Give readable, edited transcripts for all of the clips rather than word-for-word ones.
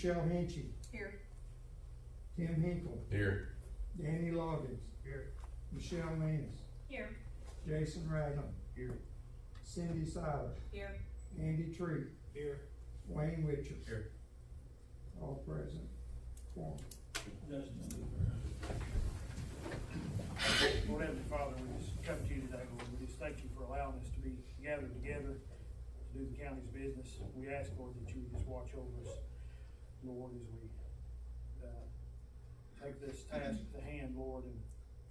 Michelle Hinchy, Here. Tim Hinkle, Here. Danny Loggins, Here. Michelle Manis, Here. Jason Ragland, Here. Cindy Siler, Here. Andy Tree, Here. Wayne Witcher. Here. All present. Quorum. Lord Heavenly Father, we just come to you today, Lord. We just thank you for allowing us to be gathered together to do the county's business. We ask, Lord, that you would just watch over us, Lord, as we take this task to hand, Lord, and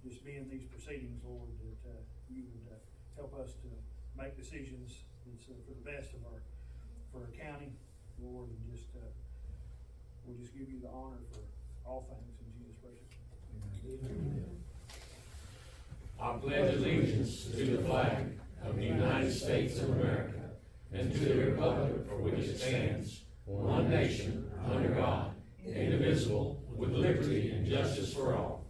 just be in these proceedings, Lord, that you would help us to make decisions that's for the best of for our county, Lord, and just we'll just give you the honor for all things in Jesus' precious name. I pledge allegiance to the flag of the United States of America and to the republic for which it stands, one nation, under God, indivisible, with liberty and justice for all.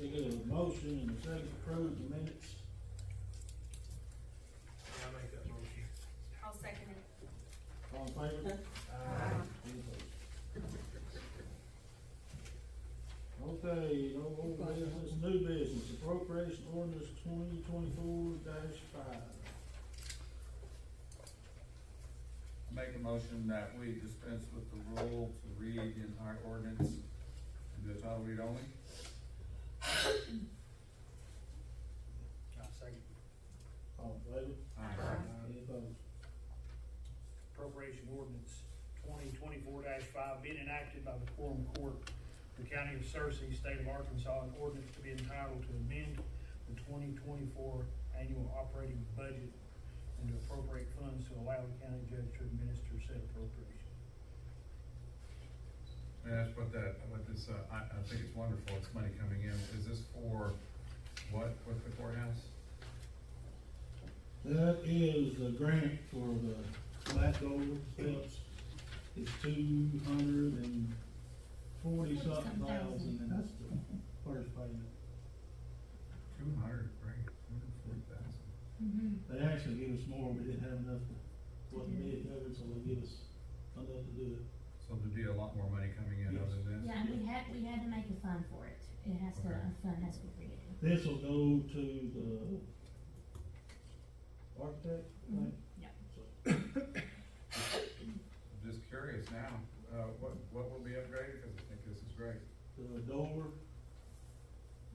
We get a motion and a second to approve the minutes. I'll make that motion. I'll second it. All in favor? Any opposed? Okay, no more business, new business, appropriation ordinance 2024-5. Make a motion that we dispense with the rule to read the entire ordinance and do a title read only. I'll second. All in favor? Aye. Any opposed? Appropriation ordinance 2024-5 being enacted by the Quorum Court, the County of Searcy, State of Arkansas, an ordinance to be entitled to amend the 2024 annual operating budget and to appropriate funds to allow the county judge to administer said appropriation. May I ask what this, I think it's wonderful, it's money coming in. Is this for what with the courthouse? That is a grant for the flat gold steps. It's $240 something thousand, and that's the first payment. 200, great, 240,000. They actually give us more, we didn't have enough to, what the bid covered, so they give us enough to do it. So there'd be a lot more money coming in Yes. other than this? Yeah, we had to make a fund for it. It has to, Okay. a fund has to be created. This will go to the architect, right? Yeah. So, I'm just curious now, what will be upgraded, because I think this is great. the door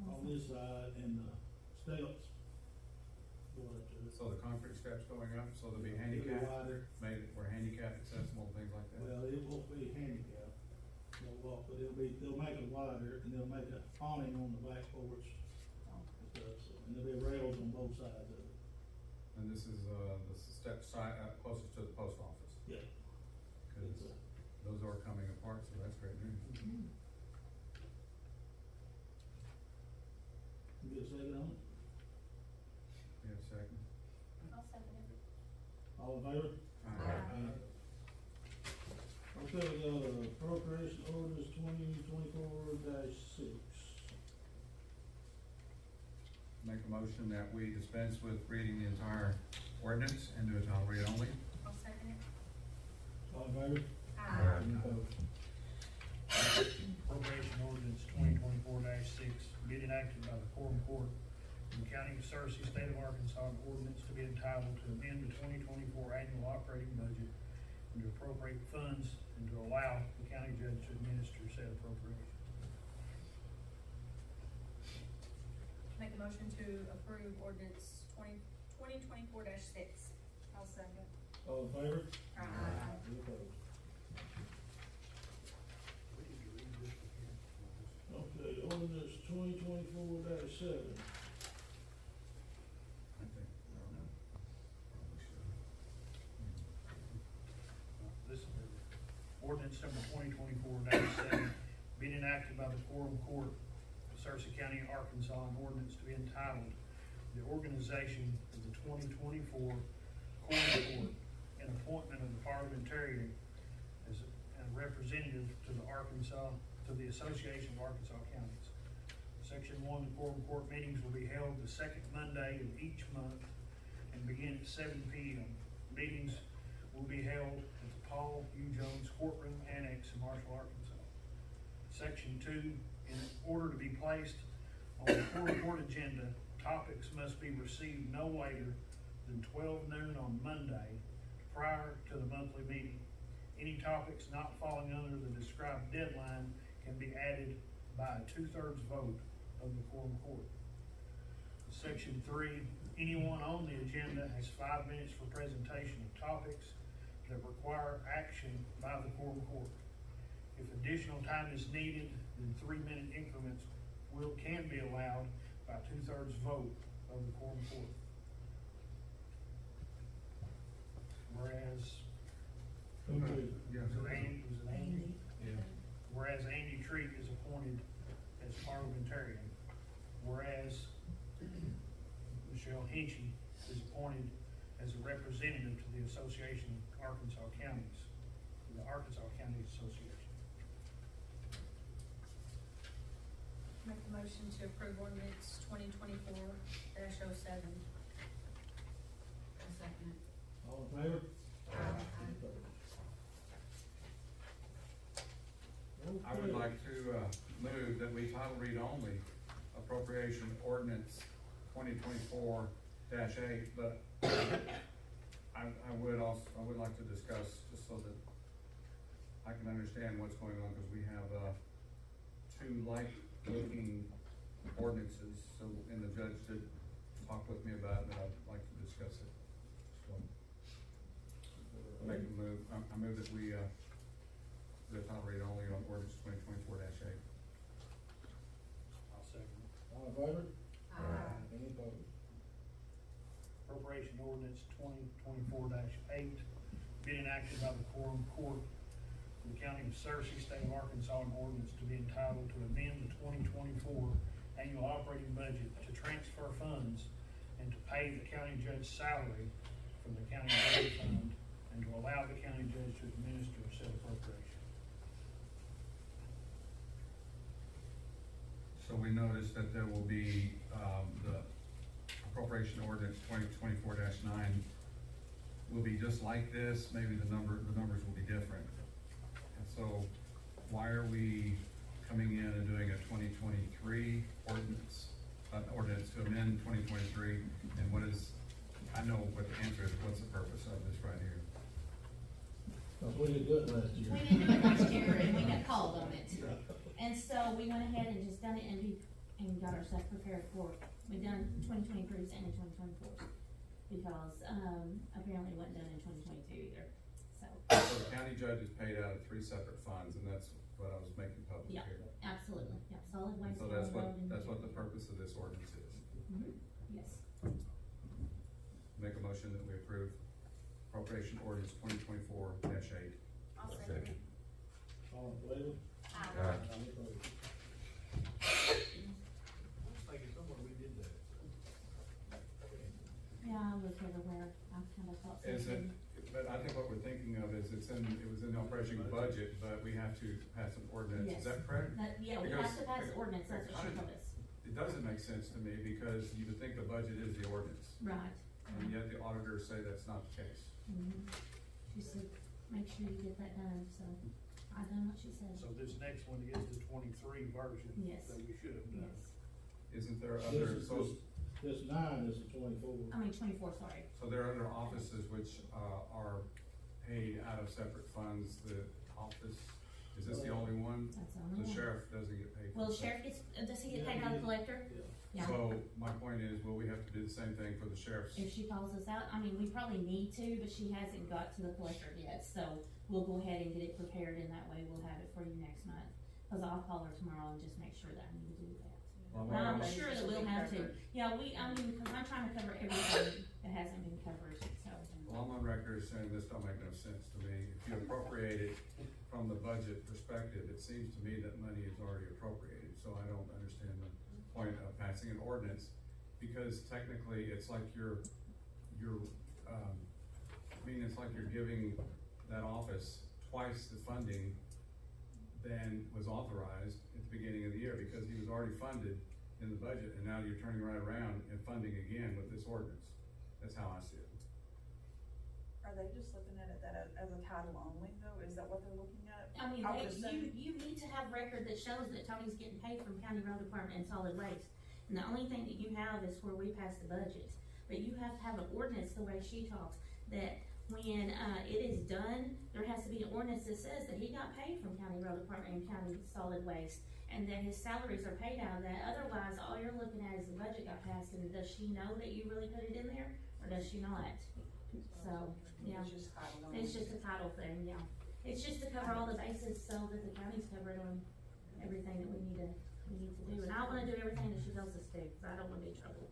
on this side and the steps. Go up to it. So the concrete steps going up, so they'll be It'll be handicap, wider. made it for handicap accessible, things like that? Well, it won't be handicap, they'll walk, but they'll make it wider, and they'll make an awning on the back porch. And stuff, so, and there'll be rails on both sides of it. And this is, the step side, closest to the post office? Yeah. Cause those are coming apart, so that's great news. You get a second on it? You have a second? I'll second it. All in favor? Okay, we got appropriation orders 2024-6. Make a motion that we dispense with reading the entire ordinance and do a title read only. I'll second it. All in favor? Aye. Any opposed? Appropriation ordinance 2024-6 being enacted by the Quorum Court in the County of Searcy, State of Arkansas, an ordinance to be entitled to amend the 2024 annual operating budget and to appropriate funds and to allow the county judge to administer said appropriation. Make a motion to approve ordinance 2024-6. I'll second. All in favor? Aye. Any opposed? Okay, ordinance 2024-7. I think, I don't know. Probably should. This is ordinance number 2024-7 being enacted by the Quorum Court of Searcy County, Arkansas, an ordinance to be entitled the organization of the 2024 Quorum Court and appointment of the Parliamentarian as a representative to the Association of Arkansas Counties. Section 1, the Quorum Court meetings will be held the second Monday of each month and begin at 7 p.m. Meetings will be held at the Paul U. Jones Courtroom, Annex in Marshall, Arkansas. Section 2, in order to be placed on the Quorum Court agenda, topics must be received no later than 12 noon on Monday prior to the monthly meeting. Any topics not falling under the described deadline can be added by a 2/3 vote of the Quorum Court. Section 3, anyone on the agenda has 5 minutes for presentation of topics that require action by the Quorum Court. If additional time is needed, then 3-minute increments can be allowed by 2/3 vote of the Quorum Court. Whereas, Who moved? Yeah. was it Andy? Yeah. Whereas Andy Treat is appointed as parliamentarian, whereas Michelle Hinchy is appointed as a representative to the Association of Arkansas Counties, the Arkansas County Association. Make the motion to approve ordinance 2024-07. A second. All in favor? I would like to, move that we title read only appropriation ordinance 2024-8, but I would like to discuss, just so that I can understand what's going on, because we have, 2 like-looking ordinances, so, and the judge did talk with me about it, and I'd like to discuss it. So, make a move, I move that we, the title read only on ordinance 2024-8. I'll second it. All in favor? Aye. Any opposed? Appropriation ordinance 2024-8, being enacted by the Quorum Court of the County of Searcy, State of Arkansas, an ordinance to be entitled to amend the 2024 annual operating budget to transfer funds and to pay the county judge's salary from the county road fund and to allow the county judge to administer said appropriation. So we noticed that there will be, the appropriation ordinance 2024-9 will be just like this, maybe the numbers will be different. And so why are we coming in and doing a 2023 ordinance to amend 2023? And what is, I know what the answer is, what's the purpose of this right here? Cause we didn't do it last year. We didn't do it last year and we got called on it. And so we went ahead and just done it and got ourselves prepared for, we done 2023s and 2024s. Because, apparently it wasn't done in 2022 either, so. So the county judge is paid out of 3 separate funds, and that's what I was making public Yeah, here. absolutely, yeah, solid And waste. so that's solid road, and- what the purpose of this ordinance is. Yes. Make a motion that we approve appropriation ordinance 2024-8. I'll second it. All in favor? Aye. Any opposed? I was thinking somewhere we did that. Yeah, I was aware, I kind of thought so. Is it, too. but I think what we're thinking of is it was in the operating budget, but we have to pass an ordinance, Yes. is that correct? Yeah, we have to pass the ordinance, that's what she told us. It doesn't make sense to me, because you would think the budget is the ordinance, Right. and yet the auditors say that's not the case. She said, make sure you get that done, so I done what she said. So this next one is the 23 version Yes. that we should have done. Yes, Isn't there other, This 9 is the 24. I mean 24, sorry. so there are other offices which, are paid out of separate funds, the office, is this the only one? That's the only The one. sheriff doesn't get paid. Well, for the sheriff separate. gets, does he get paid out of the collector? Yeah. So my point is, will we have to do the same thing for the sheriff's? If she calls us out, I mean, we probably need to, but she hasn't got to the collector yet, so we'll go ahead and get it prepared, and that way we'll have it for you next month. Cause I'll call her tomorrow and just make sure that I need to do that. Well, But I'm well, sure that we'll have to, yeah, I mean, cause I'm trying to cover everything that hasn't been covered, so. Well, I'm on record as saying this don't make no sense to me. If you appropriate it from the budget perspective, it seems to me that money is already appropriated, so I don't understand the point of passing an ordinance. Because technically, it's like it's like you're giving that office twice the funding than was authorized at the beginning of the year, because he was already funded in the budget, and now you're turning right around and funding again with this ordinance. That's how I see it. Are they just looking at it as a title only though? Is that what they're looking at? I mean, I would assume- you need to have record that shows that Tony's getting paid from county road department and solid waste. And the only thing that you have is where we pass the budget. But you have to have an ordinance, the way she talks, that when, it is done, there has to be an ordinance that says that he got paid from county road department and county solid waste. And that his salaries are paid out of that. Otherwise, all you're looking at is the budget got passed, and does she know that you really put it in there, or does she not? So, yeah. It's just title only. It's just a title thing, yeah. It's just to cover all the bases so that the county's covered on everything that we need to do. And I wanna do everything that she tells us to, cause I don't wanna be in trouble.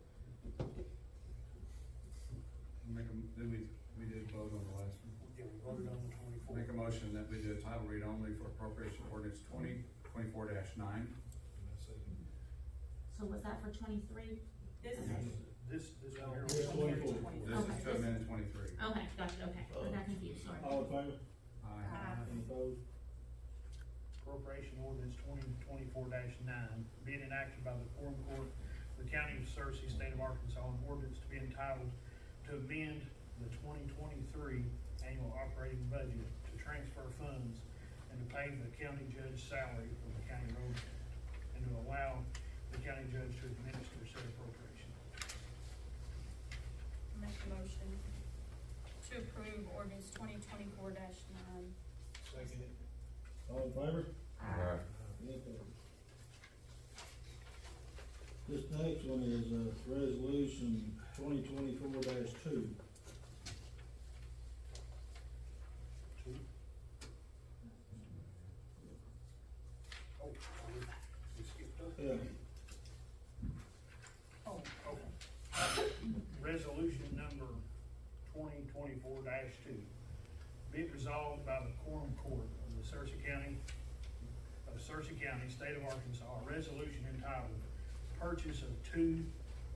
We did vote on the last one. Yeah, we voted on the 24. Make a motion that we do a title read only for appropriation ordinance 2024-9. So was that for 23? This is, This No, one this here. 24. This Okay, is to amend 23. Okay, gotcha, okay. I got confused, sorry. All in favor? Aye. Any opposed? Appropriation ordinance 2024-9, being enacted by the Quorum Court of the County of Searcy, State of Arkansas, an ordinance to be entitled to amend the 2023 annual operating budget to transfer funds and to pay the county judge's salary from the county road and to allow the county judge to administer said appropriation. Make a motion to approve ordinance 2024-9. Second. All in favor? Aye. Any opposed? This next one is, resolution 2024-2. Two. Oh, we skipped up. Yeah. Oh, okay. Resolution number 2024-2. Be it resolved by the Quorum Court of the Searcy County, State of Arkansas, a resolution entitled Purchase of 2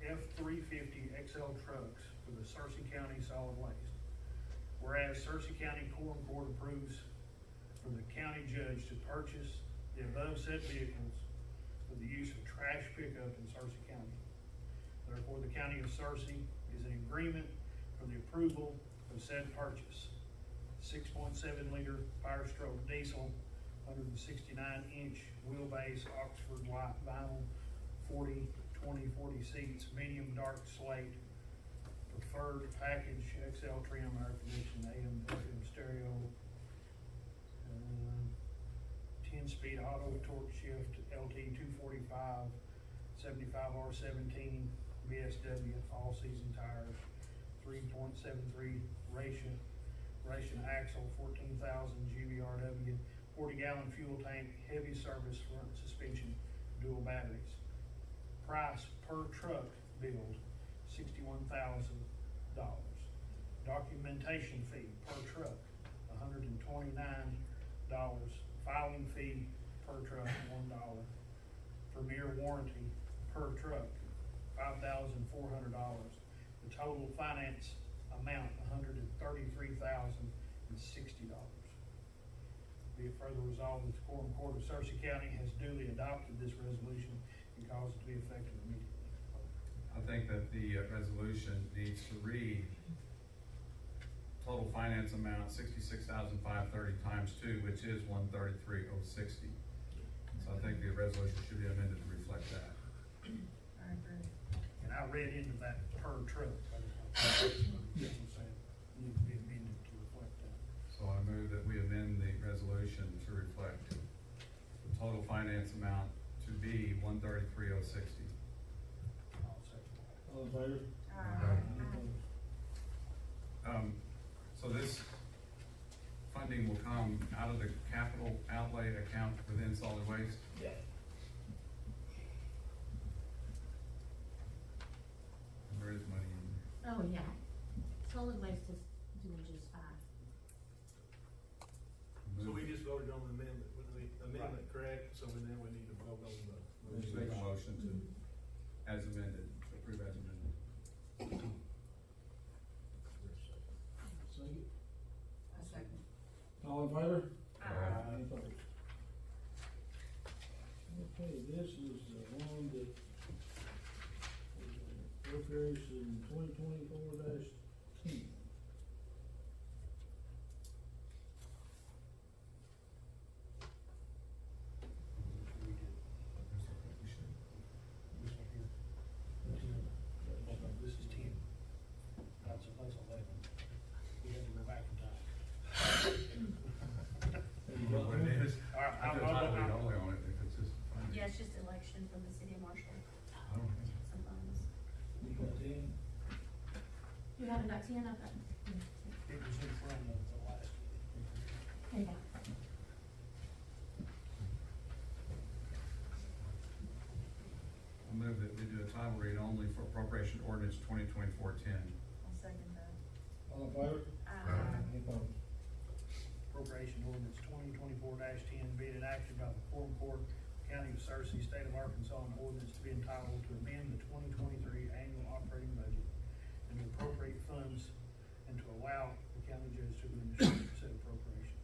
F-350 XL trucks for the Searcy County Solid Waste. Whereas Searcy County Quorum Court approves for the county judge to purchase the above said vehicles for the use of trash pickup in Searcy County. Therefore, the County of Searcy is in agreement for the approval of said purchase. 6.7 liter Fire Stroke diesel, 169-inch wheelbase Oxford white vinyl, 40 seats, medium dark slate, preferred package XL trim, air conditioning, AM, FM stereo, 10-speed auto torque shift, LT 245, 75R17 BSW, all season tires, 3.73 ration axle, 14,000 GVRW, 40-gallon fuel tank, heavy service front suspension, dual batteries. Price per truck build, $61,000. Documentation fee per truck, $129. Filing fee per truck, $1. Premier warranty per truck, $5,400. The total finance amount, $133,060. Be it further resolved that the Quorum Court of Searcy County has duly adopted this resolution and caused it to be effective immediately. I think that the resolution needs to read total finance amount $66,530 times 2, which is $133,060. So I think the resolution should be amended to reflect that. I agree. And I read into that per truck. Need to be amended to reflect that. So I move that we amend the resolution to reflect the total finance amount to be $133,060. I'll second that. All in favor? Aye. Any opposed? So this funding will come out of the capital outlay account within solid waste? Yeah. There is money in there. Oh, yeah. Solid waste is doing just fine. So we just voted on the amendment, correct? So then we need to vote on the. Just make a motion to, as amended, approve as amended. Second. A second. All in favor? Aye. Any opposed? Okay, this is the one that 10 of them. It was in front of the last. There you go. I move that we do a title read only for appropriation ordinance 2024-10. I'll second that. All in favor? Any opposed? Appropriation ordinance 2024-10 being enacted by the Quorum Court, County of Searcy, State of Arkansas, an ordinance to be entitled to amend the 2023 annual operating budget and to appropriate funds and to allow the county judge to administer said appropriation.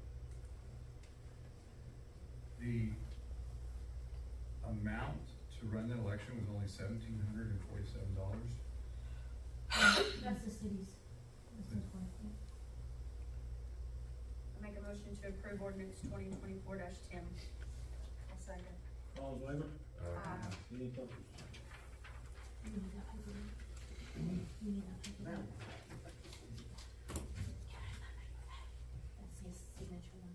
The amount to run the election was only $1,747. That's the city's. That's the point, yeah. I make a motion to approve ordinance 2024-10. I'll second. All in favor? Any opposed? You need that paper. You need that paper. That's his signature one.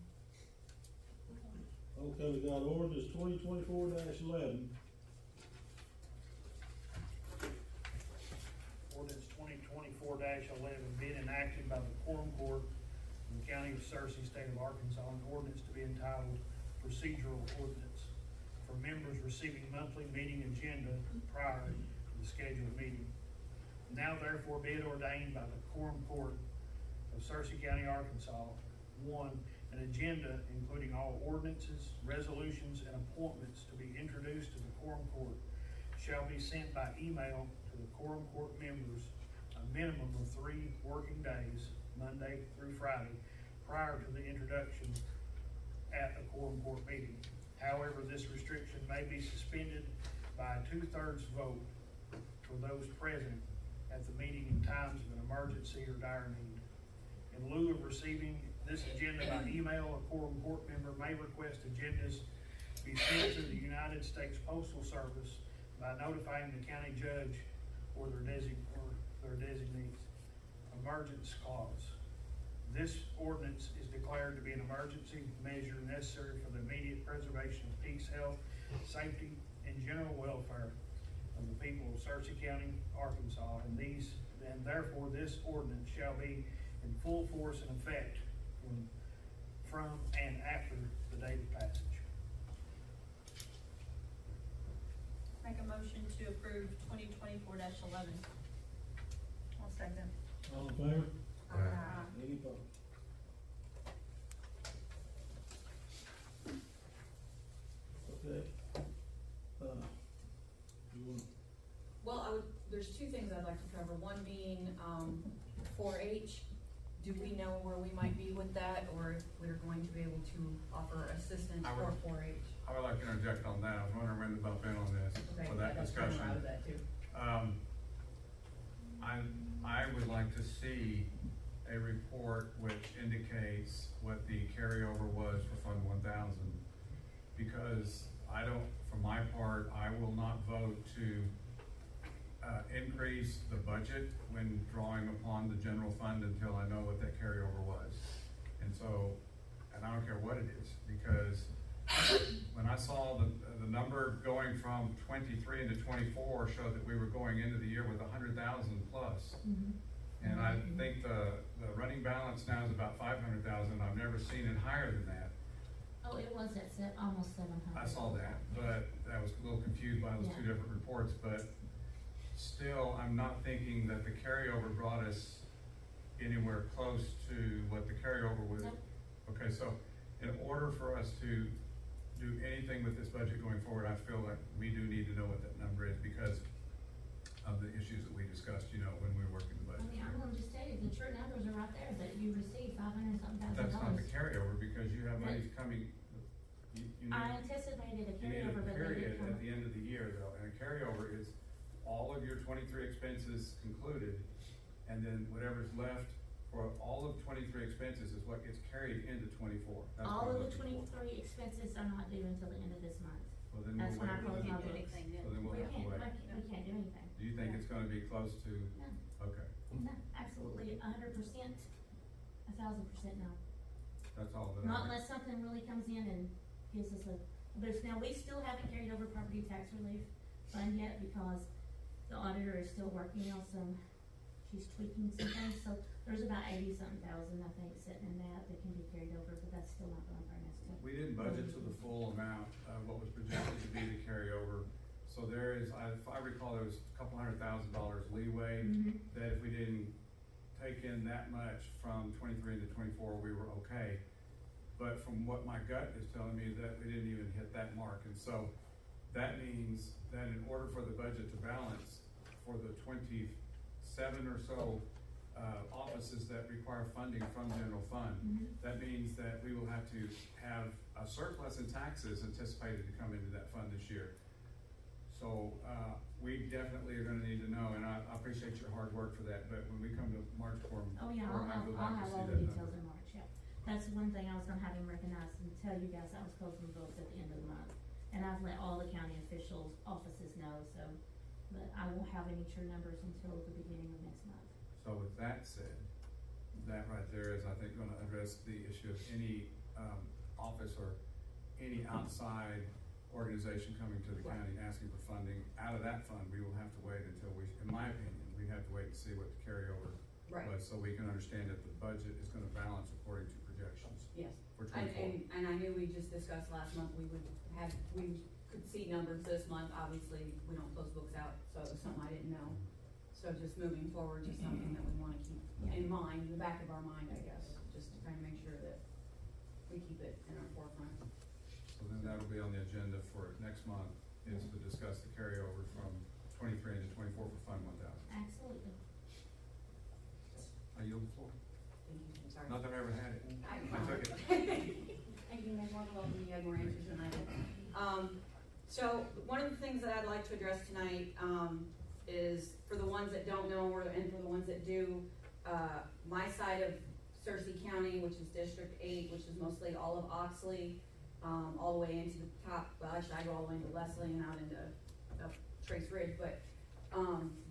Okay, we got ordinance 2024-11. Ordinance 2024-11 being enacted by the Quorum Court in the County of Searcy, State of Arkansas, an ordinance to be entitled Procedural Ordinance for members receiving monthly meeting agenda prior to the scheduled meeting. Now therefore be it ordained by the Quorum Court of Searcy County, Arkansas, 1, an agenda including all ordinances, resolutions, and appointments to be introduced to the Quorum Court shall be sent by email to the Quorum Court members a minimum of 3 working days, Monday through Friday, prior to the introduction at a Quorum Court meeting. However, this restriction may be suspended by a 2/3 vote for those present at the meeting in times of an emergency or dire need. In lieu of receiving this agenda by email, a Quorum Court member may request agendas be sent to the United States Postal Service by notifying the county judge or their designees. Emergence clause. This ordinance is declared to be an emergency measure necessary for the immediate preservation of peace, health, safety, and general welfare of the people of Searcy County, Arkansas, and therefore this ordinance shall be in full force and effect from and after the date of passage. Make a motion to approve 2024-11. I'll second. All in favor? Aye. Any opposed? Okay. You want, Well, there's 2 things I'd like to cover, one being, 4-H. Do we know where we might be with that, or if we're going to be able to offer assistance I for would- 4-H? I would like to interject on that. I was wondering when to bump in on this Okay, for that that's kind of discussion. out of that too. I would like to see a report which indicates what the carryover was for Fund 1000. Because for my part, I will not vote to increase the budget when drawing upon the general fund until I know what that carryover was. And I don't care what it is, because when I saw the number going from 23 into 24 showed that we were going into the year with 100,000 plus. And I think the running balance now is about 500,000. I've never seen it higher than that. Oh, it was at almost 700. I saw that, but I was a little confused by those Yeah. 2 different reports, but still, I'm not thinking that the carryover brought us anywhere close to what the carryover was. Nope. Okay, so in order for us to do anything with this budget going forward, I feel like we do need to know what that number is because of the issues that we discussed, when we were working the I budget. mean, I'm gonna just tell you, the true numbers are right there, that you received $500-something That's not the thousand. carryover because you have monies coming, you need. I anticipated a You need a carryover, but they period didn't come. at the end of the year though, and a carryover is all of your 23 expenses concluded, and then whatever's left for all of 23 expenses is what gets carried into 24. That's what All I'm of the looking for. 23 expenses are not due until the end of this month. Well, then That's we'll when I wait. close my Well, books. then we'll We have to can't, wait. we can't do anything. Do you think it's gonna be close to, No, okay, no, absolutely 100%, 1,000% no. that's all that Not I, unless something really comes in and gives us now we still haven't carried over property tax relief fund yet because the auditor is still working on some she's tweaking some things, so there's about 80-something thousand, I think, sitting in that can be carried over, but that's still not gonna bring us to. We didn't budget to the full amount of what was projected to be the carryover. So there is, if I recall, there was a couple $100,000 leeway, that if we didn't take in that much from 23 into 24, we were okay. But from what my gut is telling me, that we didn't even hit that mark. And so that means that in order for the budget to balance for the 27 or so offices that require funding from general fund, that means that we will have to have a surplus in taxes anticipated to come into that fund this year. So we definitely are gonna need to know, and I appreciate your hard work for that, but when we come to March Quorum, Oh, yeah, Quorum, I would like to I'll have see all the that details number. in March, yeah. That's one thing I was gonna have him recognize and tell you guys, I was closing the books at the end of the month. And I've let all the county officials' offices know, so, but I won't have any true numbers until the beginning of next month. So with that said, that right there is, I think, gonna address the issue of any office or any outside organization coming to the county asking for funding. Out of that fund, we will have to wait until we, in my opinion, we have to wait and see what the carryover was, so we can understand that the budget is gonna balance according to projections Yes. for And, 24. and I knew we just discussed last month, we could see numbers this month, obviously, we don't close books out, so it was something I didn't know. So just moving forward, just something that we wanna keep in mind, in the back of our mind, I guess, just to kind of make sure that we keep it in our forefront. So then that'll be on the agenda for next month, is to discuss the carryover from 23 into 24 for Fund 1000. Absolutely. I yield the floor. Thank you, I'm sorry. Not that I ever had it. I took it. Thank you, Ms. Markle, you had more answers than I did. So one of the things that I'd like to address tonight, is for the ones that don't know, and for the ones that do, my side of Searcy County, which is District 8, which is mostly all of Oxley, all the way into the top, well, actually I go all the way into Leslie and out into Trace Ridge, but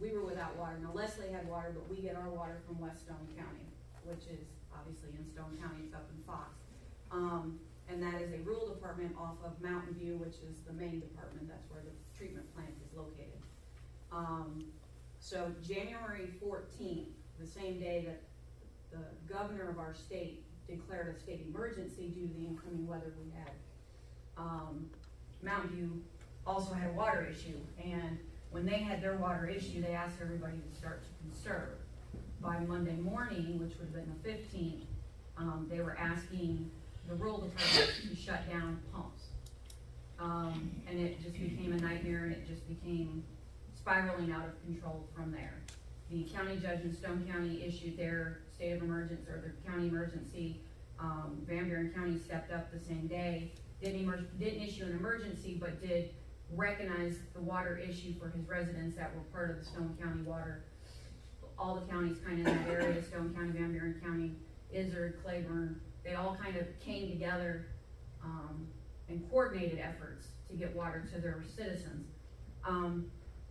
we were without water. Now Leslie had water, but we get our water from West Stone County, which is obviously in Stone County, it's up in Fox. And that is a rural department off of Mountain View, which is the main department, that's where the treatment plant is located. So January 14th, the same day that the governor of our state declared a state emergency due to the incoming weather we had, Mountain View also had a water issue, and when they had their water issue, they asked everybody to start to conserve. By Monday morning, which would have been the 15th, they were asking the rural department to shut down pumps. And it just became a nightmare, and it just became spiraling out of control from there. The county judge in Stone County issued their state of emergency, or their county emergency. Van Buren County stepped up the same day, didn't issue an emergency, but did recognize the water issue for his residents that were part of the Stone County water. All the counties kind of in that area, Stone County, Van Buren County, Izard, Claiborne, they all kind of came together and coordinated efforts to get water to their citizens.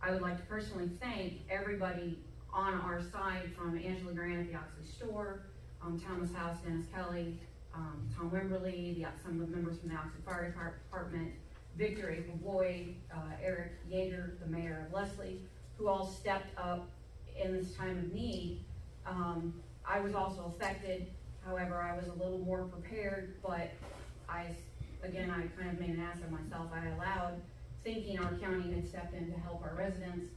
I would like to personally thank everybody on our side, from Angela Grant at the Oxley store, Thomas House, Dennis Kelly, Tom Wimberly, some of the members from the Oxley Fire Department, Victor April Boyd, Eric Yeager, the mayor of Leslie, who all stepped up in this time of need. I was also affected, however, I was a little more prepared, but I kind of made an ass of myself. I allowed, thinking our county had stepped in to help our residents.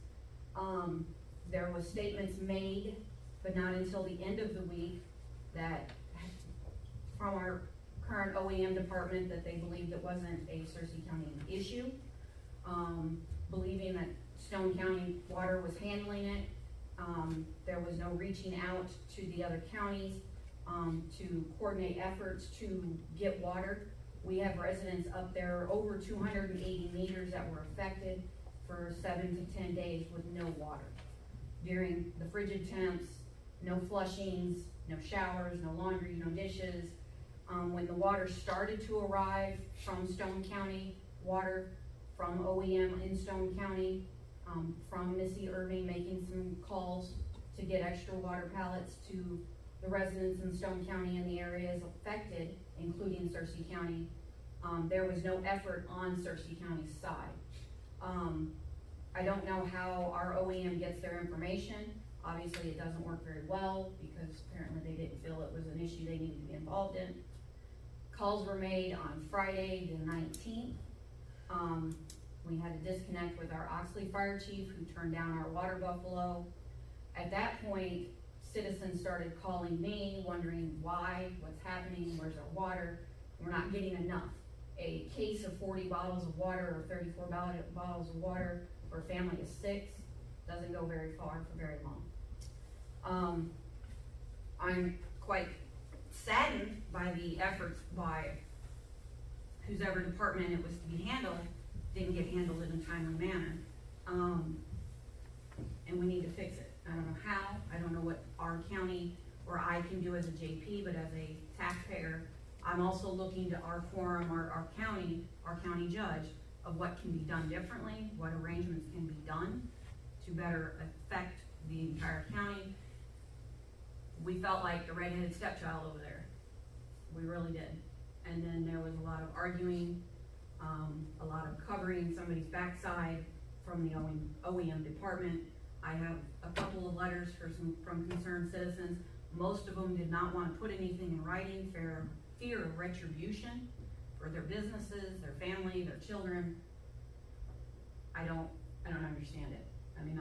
There was statements made, but not until the end of the week, that from our current OEM department, that they believed it wasn't a Searcy County issue, believing that Stone County Water was handling it. There was no reaching out to the other counties to coordinate efforts to get water. We have residents up there, over 280 meters, that were affected for 7 to 10 days with no water. During the frigid temps, no flushings, no showers, no laundry, no dishes. When the water started to arrive from Stone County Water, from OEM in Stone County, from Missy Irving making some calls to get extra water pallets to the residents in Stone County and the areas affected, including Searcy County, there was no effort on Searcy County's side. I don't know how our OEM gets their information. Obviously, it doesn't work very well because apparently they didn't feel it was an issue they needed to be involved in. Calls were made on Friday the 19th. We had a disconnect with our Oxley fire chief who turned down our water buffalo. At that point, citizens started calling me, wondering why, what's happening, where's our water? We're not getting enough. A case of 40 bottles of water or 34 bottles of water for a family of 6 doesn't go very far for very long. I'm quite saddened by the efforts by whosever department it was to be handled, didn't get handled in a timely manner. And we need to fix it. I don't know how, I don't know what our county or I can do as a JP, but as a taxpayer, I'm also looking to our quorum, our county judge, of what can be done differently, what arrangements can be done to better affect the entire county. We felt like the redheaded stepchild over there. We really did. And then there was a lot of arguing, a lot of covering somebody's backside from the OEM department. I have a couple of letters from concerned citizens. Most of them did not want to put anything in writing for fear of retribution for their businesses, their family, their children. I don't understand it. I mean,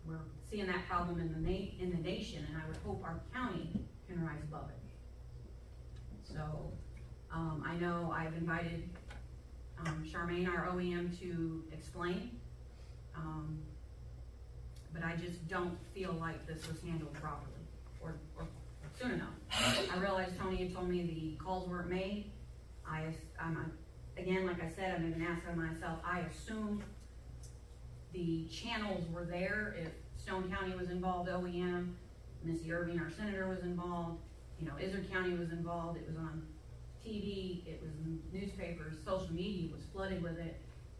we're seeing that problem in the nation, and I would hope our county can rise above it. So, I know I've invited Charmaine, our OEM, to explain, but I just don't feel like this was handled properly or soon enough. I realize Tony had told me the calls weren't made. Again, like I said, I'm even asking myself, I assumed the channels were there. If Stone County was involved, OEM, Missy Irving, our senator, was involved, Izard County was involved, it was on TV, it was in newspapers, social media was flooded with it,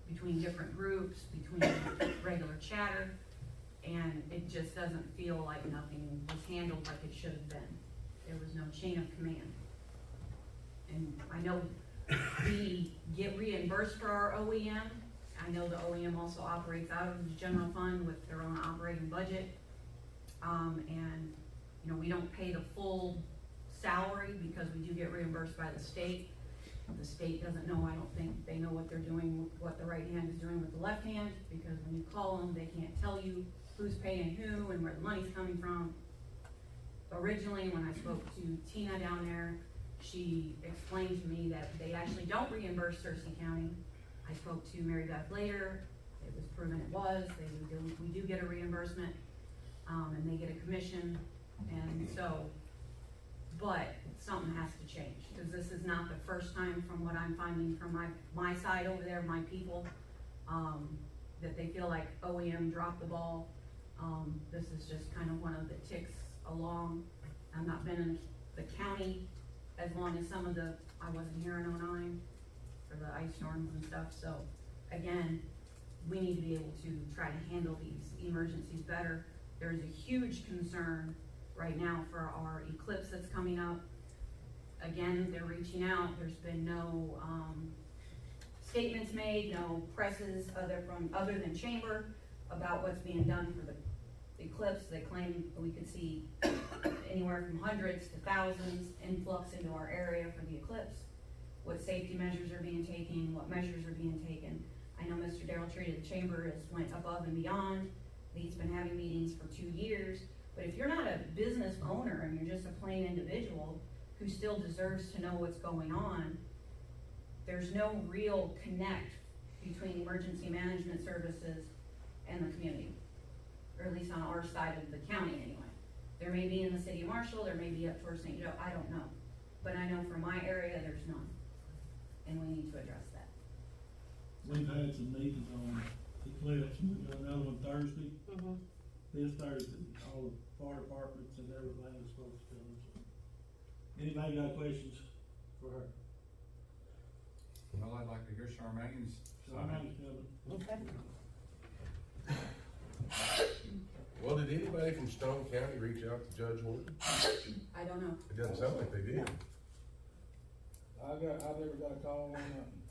between different groups, between regular chatter, and it just doesn't feel like nothing was handled like it should have been. There was no chain of command. And I know we get reimbursed for our OEM. I know the OEM also operates out of the general fund with their own operating budget. And we don't pay the full salary because we do get reimbursed by the state. The state doesn't know, I don't think they know what they're doing, what the right hand is doing with the left hand, because when you call them, they can't tell you who's paying who and where the money's coming from. Originally, when I spoke to Tina down there, she explained to me that they actually don't reimburse Searcy County. I spoke to Mary Beth later, it was proven it was, we do get a reimbursement, and they get a commission, and so, but something has to change, because this is not the first time, from what I'm finding from my side over there, my people, that they feel like OEM dropped the ball. This is just kind of one of the ticks along. I've not been in the county as long as I wasn't here in '09 for the ice storms and stuff, so again, we need to be able to try to handle these emergencies better. There's a huge concern right now for our eclipse that's coming up. Again, they're reaching out. There's been no statements made, no presses other than chamber about what's being done for the eclipse. They claim that we could see anywhere from hundreds to thousands influx into our area for the eclipse. What safety measures are being taken, what measures are being taken. I know Mr. Darrell Tree of the chamber has went above and beyond. He's been having meetings for 2 years. But if you're not a business owner and you're just a plain individual who still deserves to know what's going on, there's no real connect between emergency management services and the community, or at least on our side of the county anyway. There may be in the city of Marshall, there may be up towards St. Joe, I don't know. But I know for my area, there's none. And we need to address that. We've had some meetings on eclipse, and we've got another one Thursday. This Thursday, all the fire departments and everything is supposed to come. So. Anybody got questions for her? Well, I'd like to hear Charmaine's side. Charmaine's coming. Well, did anybody from Stone County reach out to Judge Horton? I don't know. It doesn't sound like they did. I never got a call on nothing.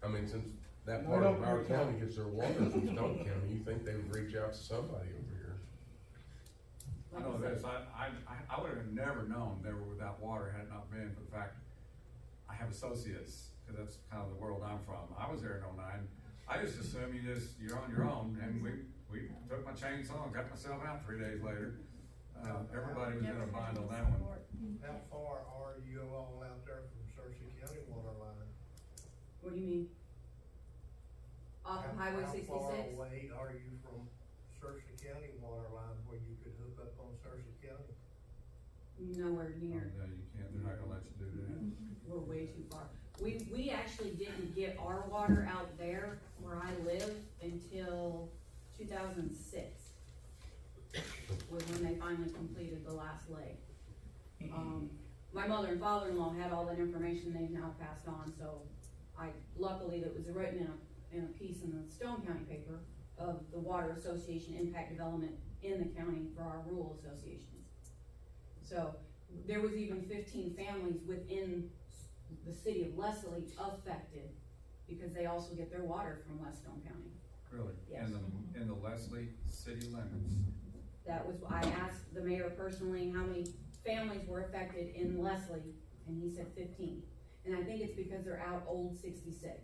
I mean, since that part of our county gets their water from Stone County, you think they would reach out to somebody over here? I know this, I would have never known they were without water had it not been for the fact I have associates, cause that's kind of the world I'm from. I was there in '09. I just assume you're on your own, and we took my chainsaw and got myself out 3 days later. Everybody was in a bind on that one. How far are you all out there from Searcy County water line? What do you mean? Off of Highway How far 66? away are you from Searcy County water line where you could hook up on Searcy County? Nowhere near. No, you can't, they're not gonna let you do that. We're way too far. We actually didn't get our water out there where I live until 2006. Was when they finally completed the last leg. My mother and father-in-law had all that information they've now passed on, so luckily that was written in a piece in the Stone County paper of the Water Association impact development in the county for our rural associations. So there was even 15 families within the city of Leslie affected because they also get their water from West Stone County. Really? Yes. In the Leslie city limits? That was, I asked the mayor personally how many families were affected in Leslie, and he said 15. And I think it's because they're out Old 66. Okay.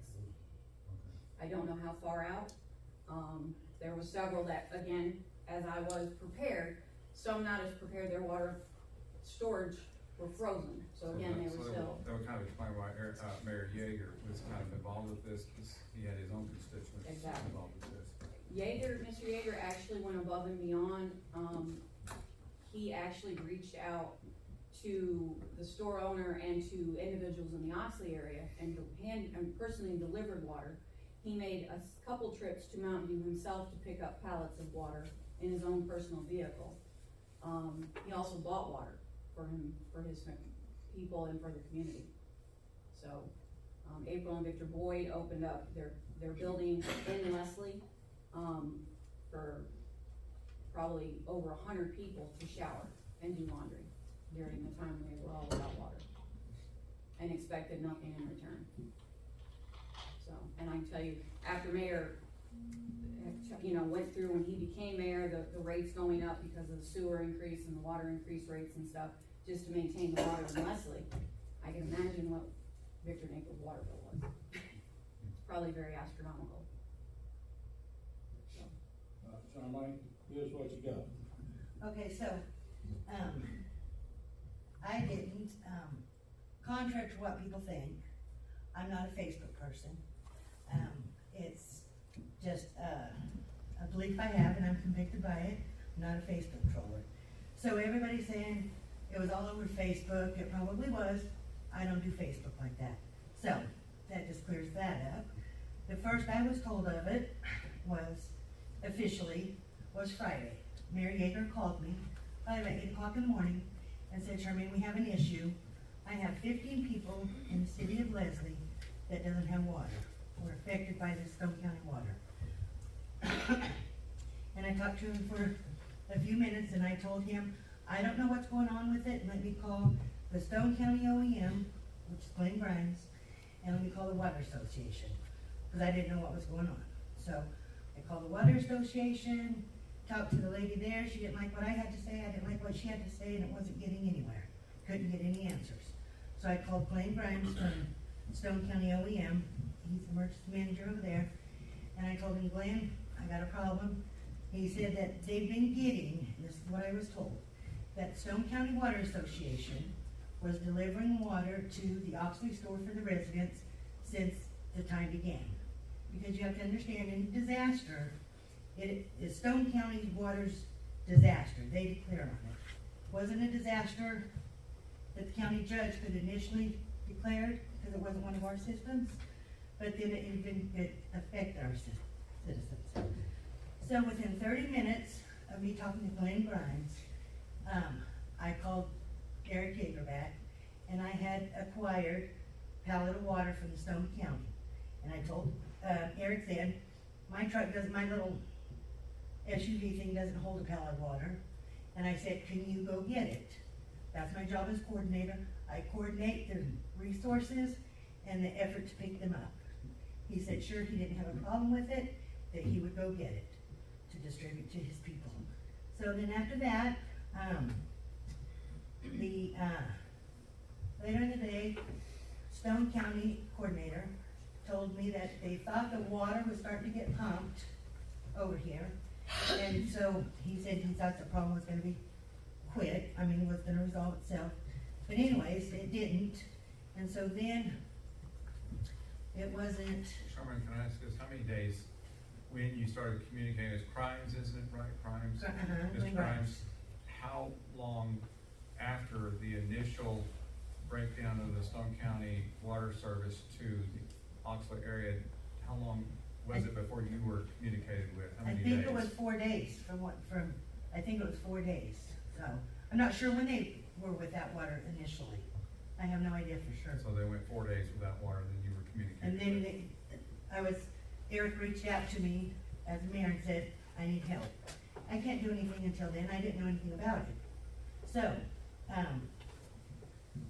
I don't know how far out. There were several that, again, as I was prepared, some not as prepared, their water storage were frozen. So again, they were still. That would kind of explain why Mayor Yeager was kind of involved with this, because he had his own constituents Exactly. involved with this. Mr. Yeager actually went above and beyond. He actually reached out to the store owner and to individuals in the Oxley area and personally delivered water. He made a couple trips to Mountain View himself to pick up pallets of water in his own personal vehicle. He also bought water for his people and for the community. So, April and Victor Boyd opened up their building in Leslie, for probably over 100 people to shower and do laundry during the time when they were all without water and expected nothing in return. So, and I can tell you, after Mayor, went through when he became mayor, the rates going up because of the sewer increase and the water increase rates and stuff, just to maintain the water in Leslie, I can imagine what Victor and April's water bill was. It's probably very astronomical. Charmaine, here's what you got. Okay, so, I didn't, contrary to what people think, I'm not a Facebook person. It's just, a belief I have and I'm convicted by it. I'm not a Facebook troller. So everybody's saying it was all over Facebook, it probably was. I don't do Facebook like that. So, that just clears that up. The first I was told of it was, officially, was Friday. Mayor Yeager called me by about 8 o'clock in the morning and said, Charmaine, we have an issue. I have 15 people in the city of Leslie that doesn't have water. We're affected by the Stone County water. And I talked to him for a few minutes and I told him, I don't know what's going on with it, and let me call the Stone County OEM, which is Glenn Grimes, and let me call the Water Association, because I didn't know what was going on. So I called the Water Association, talked to the lady there, she didn't like what I had to say, I didn't like what she had to say, and it wasn't getting anywhere. Couldn't get any answers. So I called Glenn Grimes from Stone County OEM, he's the emergency manager over there, and I told him, Glenn, I got a problem. He said that they've been getting, this is what I was told, that Stone County Water Association was delivering water to the Oxley store for the residents since the time began. Because you have to understand, in disaster, it is Stone County's water's disaster. They declare on it. Wasn't a disaster that the county judge could initially declared because it wasn't one of our systems, but then it affected our citizens. So within 30 minutes of me talking to Glenn Grimes, I called Eric Yeager back, and I had acquired a pallet of water from the Stone County. And I told Eric then, my little SUV thing doesn't hold a pallet of water. And I said, can you go get it? That's my job as coordinator. I coordinate the resources and the effort to pick them up. He said, sure, he didn't have a problem with it, that he would go get it to distribute to his people. So then after that, Later in the day, Stone County coordinator told me that they thought the water was starting to get pumped over here. And so he said he thought the problem was gonna be quick, I mean, it was gonna resolve itself. But anyways, it didn't, and so then it wasn't, Sherman, can I ask this, how many days, when you started communicating, it's crimes, isn't it, right, crimes? It's right. crimes, how long after the initial breakdown of the Stone County water service to the Oxley area, how long was it before you were communicated with? How I many think days? it was 4 days I think it was 4 days, so, I'm not sure when they were without water initially. I have no idea for sure. So they went 4 days without water, then you were And communicating then with? Eric reached out to me as mayor and said, I need help. I can't do anything until then, I didn't know anything about it. So,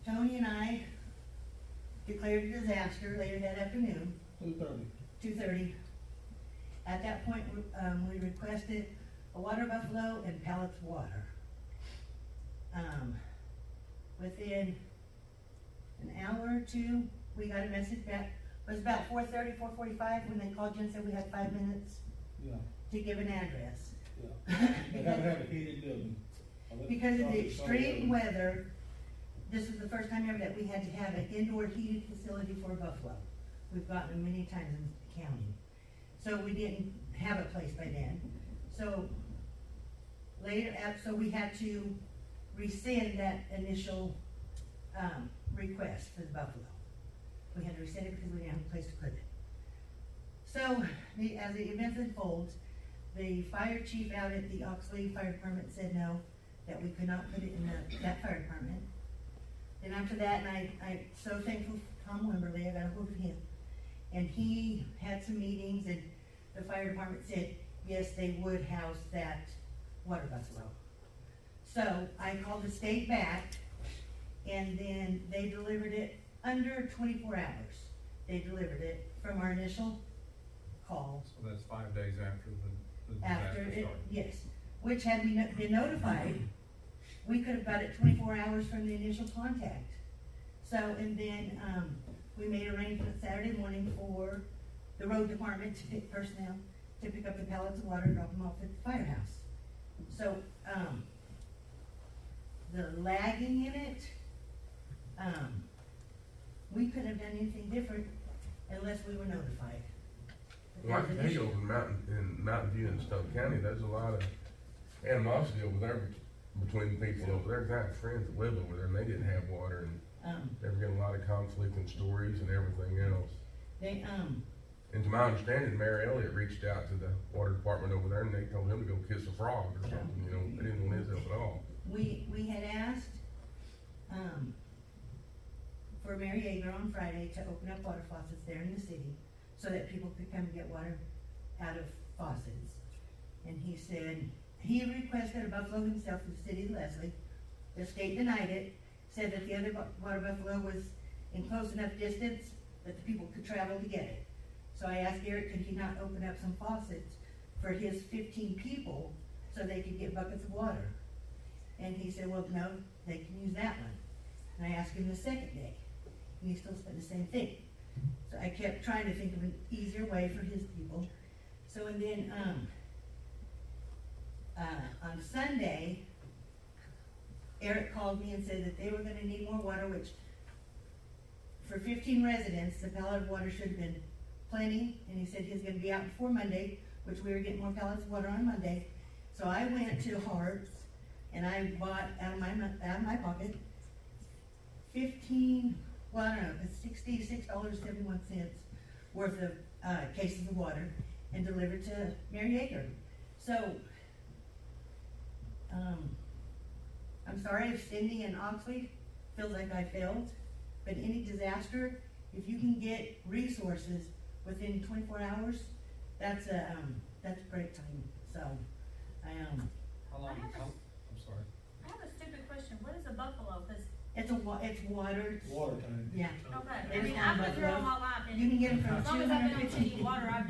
Tony and I declared a disaster later that afternoon, 2:30. At that point, we requested a water buffalo and pallets of water. Within an hour or two, we got a message back. It was about 4:30, 4:45 when they called you and said we had 5 minutes Yeah, to give an address. yeah. They haven't had a heated building. Because of the extreme weather, this is the first time ever that we had to have an indoor heated facility for a buffalo. We've gotten them many times in the county. So we didn't have a place by then. So so we had to rescind that initial, request for the buffalo. We had to rescind it because we didn't have a place to put it. So, as the event unfolds, the fire chief out at the Oxley Fire Department said no, that we could not put it in that fire department. Then after that, and I'm so thankful for Tom Wimberly, I got a hold of him. And he had some meetings and the fire department said, yes, they would house that water buffalo. So I called the state back and then they delivered it under 24 hours. They delivered it from our initial call. So that's 5 days after the After disaster it, started? yes, which had we been notified, we could have got it 24 hours from the initial contact. So, and then, we made arrangements Saturday morning for the road department to pick personnel to pick up the pallets of water and drop them off at the firehouse. So, the lagging in it, we couldn't have done anything different unless we were notified. Well, I can tell you over in Mountain View and Stone County, there's a lot of animosity over there between the people over there. 'Cause I have friends that live over there and they didn't have water and they were getting a lot of conflicting stories and everything else. And to my understanding, Mary Elliott reached out to the water department over there and they told him to go kiss a frog or something, you know, they didn't want his help at all. We had asked, for Mary Yeager on Friday to open up water faucets there in the city so that people could come and get water out of faucets. And he said, he requested a buffalo himself for the city of Leslie. The state denied it, said that the other water buffalo was in close enough distance that the people could travel to get it. So I asked Eric, could he not open up some faucets for his 15 people so they could get buckets of water? And he said, well, no, they can use that one. And I asked him the second day, and he still said the same thing. So I kept trying to think of an easier way for his people. So, and then, on Sunday, Eric called me and said that they were gonna need more water, which for 15 residents, the pallet of water should have been plenty, and he said he was gonna be out before Monday, which we were getting more pallets of water on Monday. So I went to Hart's, and I bought out of my pocket, it's $66.71 worth of, cases of water, and delivered to Mary Yeager. So, I'm sorry if Cindy and Oxley feels like I failed, but any disaster, if you can get resources within 24 hours, that's great time. So, How long, I'm sorry. I have a stupid question, what is a buffalo? 'Cause it's water. Water tank. Yeah. okay, I It's mean, not I've been here all buffalo. my life, and You can get them from as long as I've been on 250. city water, I've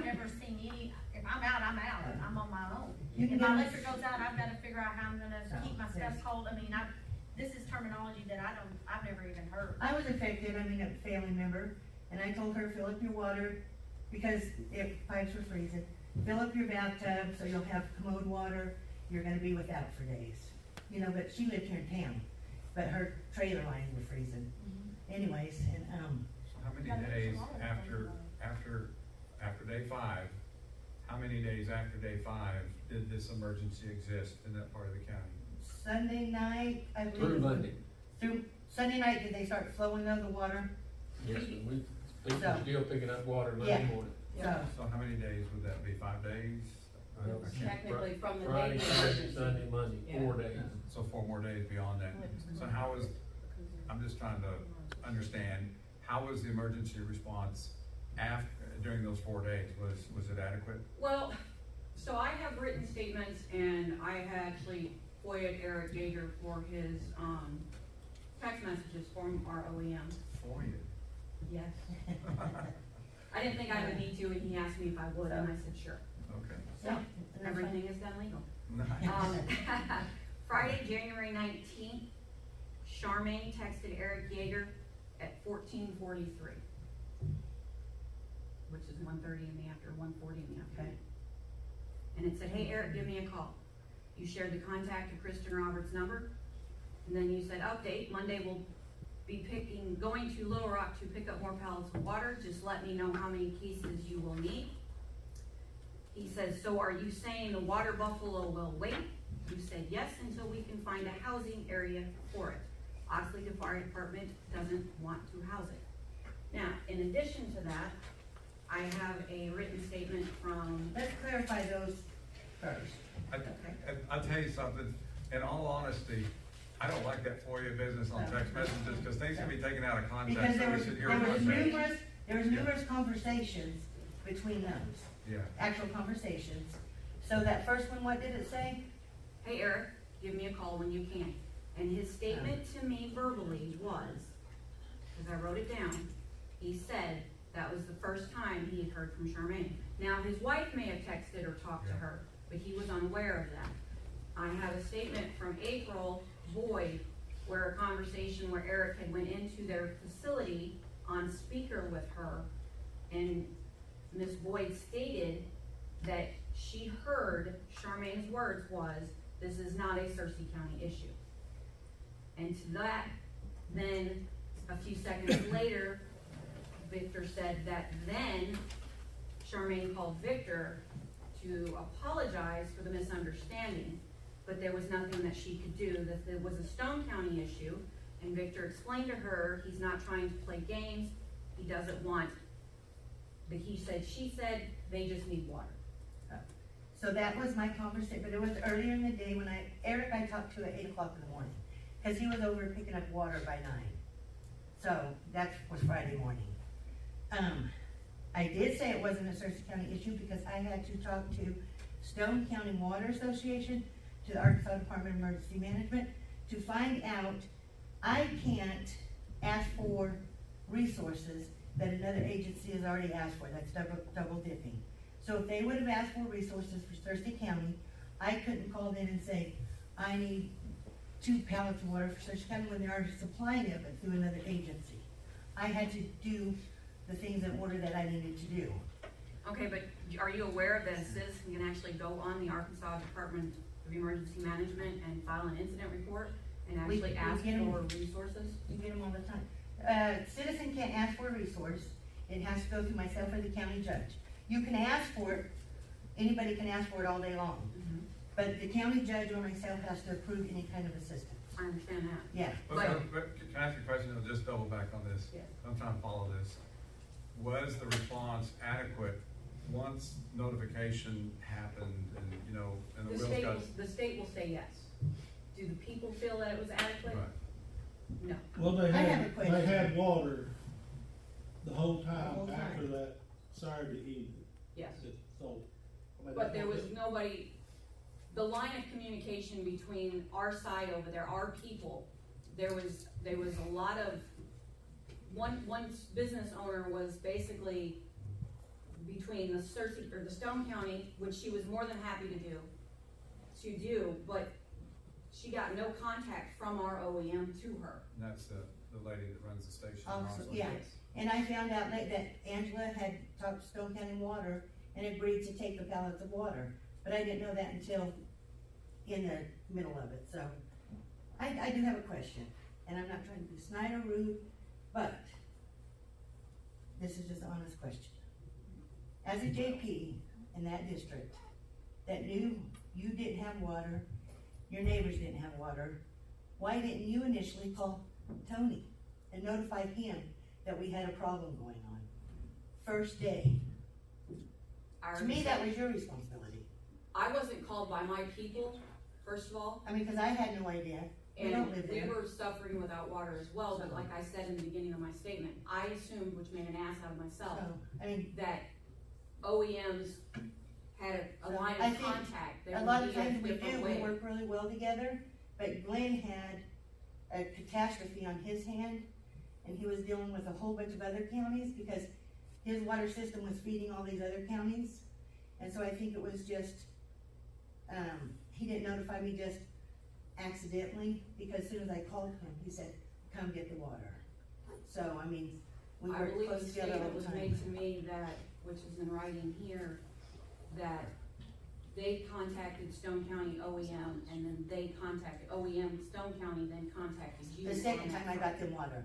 never seen any, if I'm out, I'm out, I'm on my own. You can If my go- electric goes out, I've gotta figure out how I'm gonna keep my stuff cold. I mean, this is terminology that I've never even heard. I was affected, I mean, a family member, and I told her, fill up your water, because if pipes were freezing, fill up your bathtub, so you'll have commode water, you're gonna be without for days. You know, but she lived here in town, but her trailer lines were freezing. Anyways, and, So how many days after day 5, how many days after day 5 did this emergency exist in that part of the county? Sunday night, I believe. Through Monday. Through Sunday night, did they start flowing though, the water? Yes, and people So- still picking up water Yeah. Monday morning. So, So how many days would that be, 5 days? I can't- Technically from the day Friday, of the Saturday, emergency. Sunday, Monday, 4 days. So 4 more days beyond that. So how was, I'm just trying to understand, how was the emergency response during those 4 days? Was it adequate? Well, so I have written statements, and I had actually FOIA'd Eric Yeager for his, text messages from our OEM. For you. Yes. I didn't think I would need to, and he asked me if I would, and I said, sure. Okay. So, everything is done legal. Nice. Friday, January 19th, Charmaine texted Eric Yeager at 14:43, which is 1:30 in the afternoon, 1:40 in the afternoon. And it said, hey, Eric, give me a call. You shared the contact of Kristen Roberts' number, and then you said, update, Monday we'll be going to Little Rock to pick up more pallets of water. Just let me know how many cases you will need. He says, so are you saying the water buffalo will wait? You said yes, until we can find a housing area for it. Oxley Fire Department doesn't want to house it. Now, in addition to that, I have a written statement from, let's clarify those first. I'll tell you something, in all honesty, I don't like that FOIA business on text messages, because things can be taken out of Because context, so there we was, should hear there what was I'm saying. numerous conversations between those, Yeah. actual conversations. So that first one, what did it say? hey Eric, give me a call when you can. And his statement to me verbally was, because I wrote it down, he said that was the first time he had heard from Charmaine. Now, his wife may have texted or talked to her, but he was unaware of that. I have a statement from April Boyd, where a conversation where Eric had went into their facility on speaker with her, and Ms. Boyd stated that she heard Charmaine's words was, this is not a Searcy County issue. And to that, then a few seconds later, Victor said that then Charmaine called Victor to apologize for the misunderstanding, but there was nothing that she could do, that there was a Stone County issue, and Victor explained to her he's not trying to play games, he doesn't want the he said, she said, they just need water. So that was my conversation, but it was earlier in the day when Eric I talked to at 8 o'clock in the morning, because he was over picking up water by 9. So that was Friday morning. I did say it wasn't a Searcy County issue because I had to talk to Stone County Water Association, to the Arkansas Department of Emergency Management, to find out I can't ask for resources that another agency has already asked for. That's double dipping. So if they would have asked for resources for Searcy County, I couldn't call in and say, I need 2 pallets of water for Searcy County when they're already supplying it, but through another agency. I had to do the things in order that I needed to do. Okay, but are you aware that a citizen can actually go on the Arkansas Department of Emergency Management and file an incident report and We actually ask get 'em. for resources? You get them all the time. Citizen can't ask for a resource. It has to go through myself or the county judge. You can ask for it, anybody can ask for it all day long. But the county judge or myself has to approve any kind of assistance. I understand that. Yeah. But can I ask you a question, I'll just double back on this? Yes. I'm trying to follow this. Was the response adequate once notification happened and, you know, and the wheels got? The state will say yes. Do the people feel that it was adequate? Right. No. Well, they I have a had, question. they had water the whole The whole time after time. that Saturday evening. Yes. So, I mean, But they- there was nobody, the line of communication between our side over there, our people, there was a lot of, one business owner was basically between the Searcy, or the Stone County, which she was more than happy to do, to do, but she got no contact from our OEM to her. And that's the lady that runs the station. Also, also. yeah, and I found out late that Angela had talked to Stone County Water and agreed to take the pallets of water, but I didn't know that until in the middle of it, so. I do have a question, and I'm not trying to be snide or rude, but this is just an honest question. As a JP in that district that knew you didn't have water, your neighbors didn't have water, why didn't you initially call Tony and notify him that we had a problem going on? First day. To me, that was your responsibility. I wasn't called by my people, first of all. I mean, cause I had no idea. We And don't live we there. were suffering without water as well, but like I said in the beginning of my statement, I assumed, which made an ass out of myself, So, I mean, that OEMs had a line I of think contact. They a would lot of meet in a times we different do, way. we work really well together, but Glenn had a catastrophe on his hand, and he was dealing with a whole bunch of other counties, because his water system was feeding all these other counties, and so I think it was just, he didn't notify me just accidentally, because as soon as I called him, he said, come get the water. So, I mean, we I work believe close the together all statement the was time. made to me that, which is in writing here, that they contacted Stone County OEM, and then they contacted OEM, Stone County then contacted you. The second time I got them water.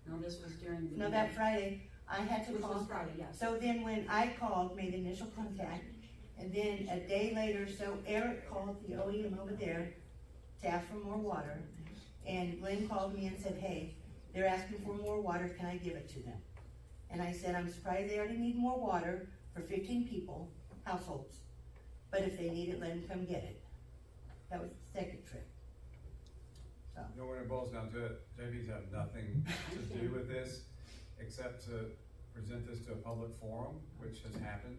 No, this was during the. No, that Friday, I had to Which call. was Friday, yes. So then when I called, made initial contact, and then a day later, so Eric called the OEM over there to ask for more water, and Glenn called me and said, hey, they're asking for more water, can I give it to them? And I said, I'm surprised they already need more water for 15 people, households, but if they need it, let them come get it. That was the second trip. So, You know, when it boils down to it, JPs have nothing to do with this, except to present this to a public forum, which has happened.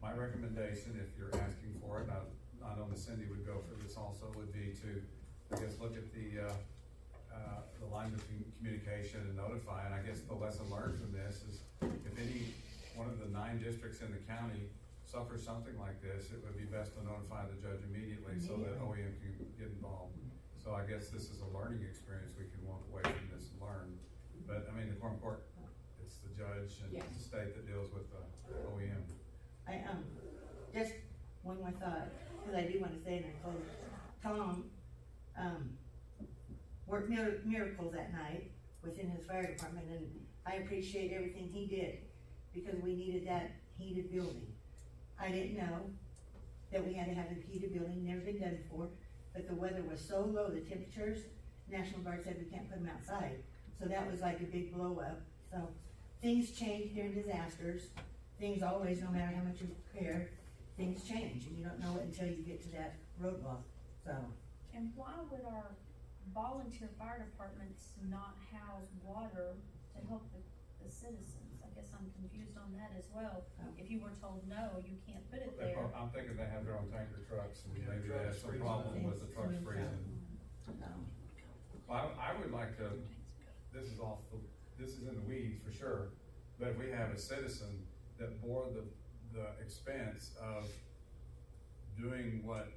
My recommendation, if you're asking for it, I know Miss Cindy would go for this also, would be to, I guess, look at the line between communication and notify, and I guess the lesson learned from this is, if any one of the 9 districts in the county suffers something like this, it would be best to notify the judge immediately so that OEM can get involved. So I guess this is a learning experience we can walk away from this and learn. But, I mean, the Quorum Court, it's the judge and Yes. the state that deals with the OEM. I, just one more thought, cause I do wanna say it in close. Tom, worked miracles that night within his fire department, and I appreciate everything he did, because we needed that heated building. I didn't know that we had to have a heated building, never been done before, but the weather was so low, the temperatures, National Guard said we can't put them outside, so that was like a big blow up. So, things change during disasters, things always, no matter how much you prepare, things change, and you don't know it until you get to that roadblock, so. And why would our volunteer fire departments not house water to help the citizens? I guess I'm confused on that as well. If you were told, no, you can't put it there. I'm thinking they have their own tanker trucks, and Yeah, maybe they have trucks some freezing. problem with the trucks freezing. Um, Well, I would like to, this is in the weeds for sure, but if we have a citizen that bore the expense of doing what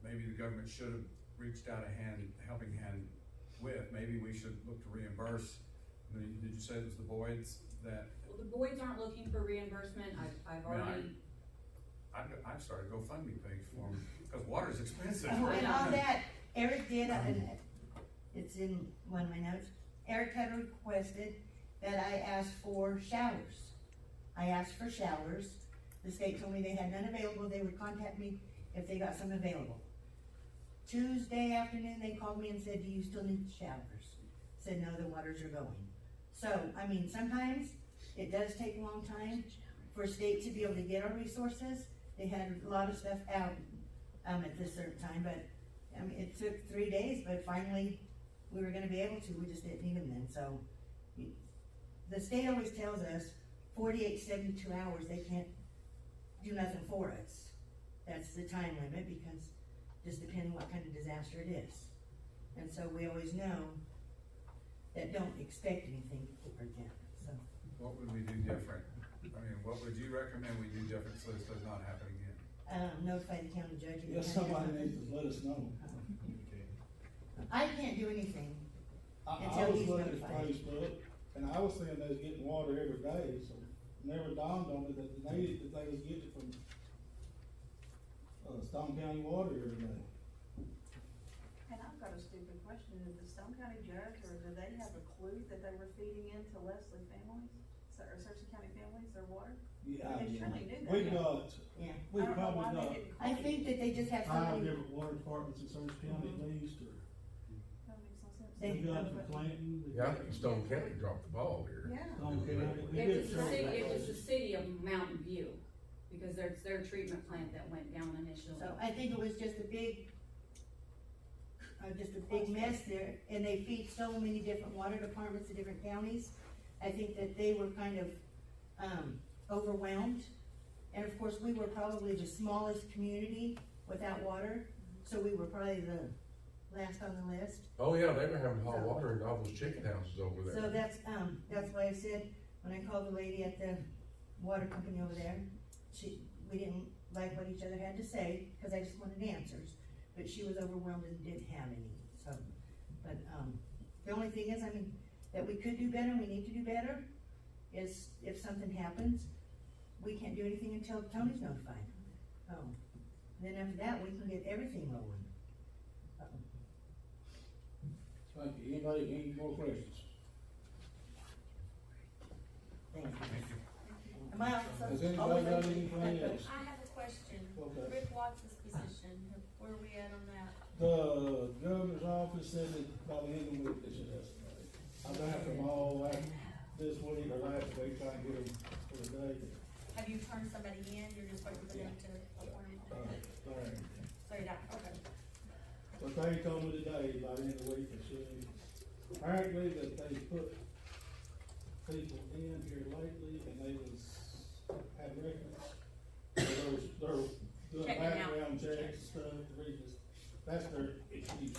maybe the government should have reached out a helping hand with, maybe we should look to reimburse. Did you say it was the Boyds that? Well, the Boyds aren't looking for reimbursement, I've already. I've started a GoFundMe page for them, because water's expensive. And on that, Eric did, and it's in one of my notes, Eric had requested that I ask for showers. I asked for showers, the state told me they had none available, they would contact me if they got some available. Tuesday afternoon, they called me and said, do you still need showers? Said, no, the waters are going. So, I mean, sometimes it does take a long time for state to be able to get our resources. They had a lot of stuff out, at this certain time, but, I mean, it took 3 days, but finally, we were gonna be able to, we just didn't need them then, so. The state always tells us 48, 72 hours, they can't do nothing for us. That's the time limit, because just depending what kind of disaster it is. And so we always know that don't expect anything for them, so. What would we do different? I mean, what would you recommend we do different so this does not happen again? notify the county judge. or the Yes, county somebody attorney. needs to let us know. I can't do anything. I Until was he's looking at notified. Facebook, and I was seeing they was getting water every day, so it never dawned on me that they was getting it from, Stone County Water every day. And I've got a stupid question, did the Stone County judge, or do they have a clue that they were feeding into Leslie families, or Searcy County families, their water? Yeah, They surely knew that. we got, Yeah. we I don't know probably why they got didn't I think that they just have so 5 many, different water departments in Searcy County at least, or That makes no sense. They- we got from Clanton. we Yeah, I got think Stone County dropped the ball here. Yeah. Stone County. We It did was the several city, it was places. the city of Mountain View, because there's their treatment plant that went down initially. so I think it was just a big mess there, and they feed so many different water departments to different counties. I think that they were kind of, overwhelmed. And of course, we were probably the smallest community without water, so we were probably the last on the list. Oh, yeah, they were having hot water in all those chicken houses over there. So that's why I said, when I called the lady at the water company over there, we didn't like what each other had to say, cause I just wanted answers. But she was overwhelmed and didn't have any, so, but, the only thing is, I mean, that we could do better, we need to do better, is if something happens, we can't do anything until Tony's notified. Then after that, we can get everything rolling. Thank you. Anybody, any more questions? Thank you. Am I also? Has anybody got anything else? I have a question. Okay. Rick Watts' position, where are we at on that? The governor's office said that by the end of the week, they should have somebody. I've been after them all this week or last week, trying to get them for the day. Have you turned somebody in, you're just waiting for them to appoint? Sorry. So you're not, okay. But they told me today, by the end of the week, they should. Apparently that they put people in here lately and they had records. They're doing Checking out. background checks and stuff, that's their excuse.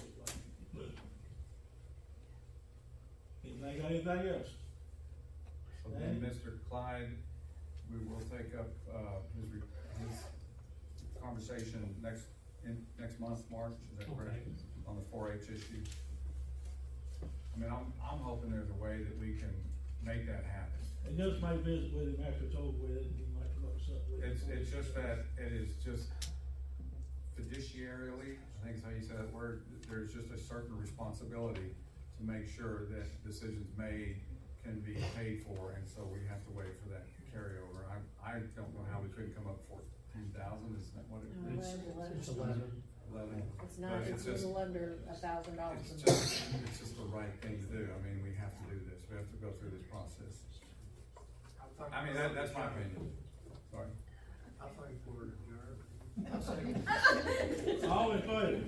Anybody got anything else? So then, Mr. Clyde, we will take up, his conversation next month, March, is that correct? On the 4-H issue. I mean, I'm hoping there's a way that we can make that happen. And just may visit with him after it's over with, and he might come up with something. It's just that, it is just fiduciarily, I think is how you say that word, there's just a certain responsibility to make sure that decisions made can be paid for, and so we have to wait for that carryover. I don't know how we couldn't come up 14,000, isn't that what it is? It's 11. 11. It's not, But it's a little under $1,000. It's just the right thing to do. I mean, we have to do this. We have to go through this process. I mean, that's my opinion. Sorry. I think we're adjourned. All in favor?